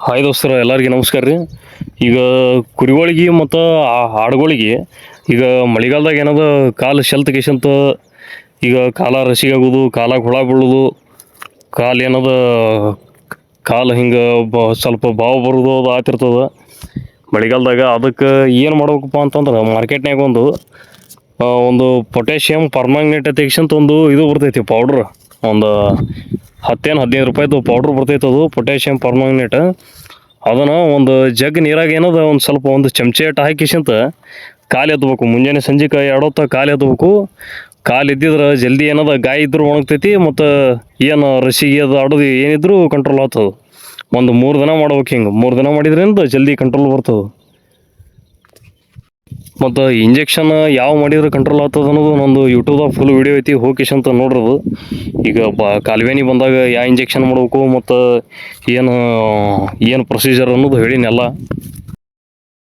Hi ದೋಸ್ತರ ಎಲ್ಲರಿಗೆ ನಮಸ್ಕಾರ ರೀ. ಈಗ ಕುರಿಗಳಿಗೆ ಮತ್ತು ಆಡುಗಳಿಗೆ ಈಗ ಮಳೆಗಾಲದಾಗ ಏನದ ಕಾಲು ಶೆಲ್ತ್ ಕೇಶಂತ ಈಗ ಕಾಲ ರಸಿಗಾಗೋದು, ಕಾಲಾಗ ಹುಳ ಬೀಳೋದು, ಕಾಲು ಏನದ ಕಾಲು ಹಿಂಗೆ ಸ್ವಲ್ಪ ಬಾವು ಬರೋದು ಅದು ಆಗ್ತಿರ್ತದೆ ಮಳೆಗಾಲದಾಗ. ಅದಕ್ಕೆ ಏನು ಮಾಡ್ಬೇಕಪ್ಪ ಅಂತಂದ್ರೆ ಮಾರ್ಕೆಟ್ನಾಗ ಒಂದು ಪೊಟ್ಯಾಷಿಯಮ್ ಪರ್ಮಾಂಗನೇಟ್ ತೆಗಿಸಂತ ಒಂದು ಇದು ಬರ್ತೈತಿ ಪೌಡ್ರ್. ಒಂದು 10-15 ರೂಪಾಯಿದು ಪೌಡ್ರ್ ಬರ್ತೈತೆ, ಅದು ಪೊಟ್ಯಾಷಿಯಮ್ ಪರ್ಮಾಂಗನೇಟ್. ಅದನ್ನು ಒಂದು ಜಗ್ ನೀರಾಗ ಏನದ ಒಂದು ಸ್ವಲ್ಪ ಒಂದು ಚಮಚೆ ಅಟ್ಟು ಹಾಕಿಸಂತ ಕಾಲು ಎತ್ತಬೇಕು. ಮುಂಜಾನೆ ಸಂಜೆ ಎರಡೊತ್ತ ಕಾಲು ಎತ್ತಬೇಕು. ಕಾಲು ಎದ್ದಿದ್ರೆ ಜಲ್ದಿ ಏನದ ಗಾಯ ಇದ್ರೂ ಒಣಗ್ತೈತಿ, ಮತ್ತು ಏನು ರಸಿಗೆ ಅದು ಆಡೋದು ಏನಿದ್ರು ಕಂಟ್ರೋಲ್ ಆಗ್ತದೆ. ಒಂದು 3 ದಿನ ಮಾಡ್ಬೇಕು. ಹಿಂಗೆ 3 ದಿನ ಮಾಡಿದ್ರಿಂದ ಜಲ್ದಿ ಕಂಟ್ರೋಲ್ ಬರ್ತದೆ. ಮತ್ತು ಇಂಜೆಕ್ಷನ್ ಯಾವ ಮಾಡಿದ್ರೆ ಕಂಟ್ರೋಲ್ ಆಗ್ತದೆ ಅನ್ನೋದು ನಂದು ಯೂಟ್ಯೂಬ್ದಾಗ ಫುಲ್ ವೀಡಿಯೋ ಐತಿ, ಹೋಗಿಸ್ ಅಂತ ನೋಡ್ರದು. ಈಗ ಕಾಲುವೇನಿ ಬಂದಾಗ ಯಾವ ಇಂಜೆಕ್ಷನ್ ಮಾಡ್ಬೇಕು ಮತ್ತು ಏನು ಪ್ರೊಸೀಜರ್ ಅನ್ನೋದು ಹೇಳಿನೆಲ್ಲ.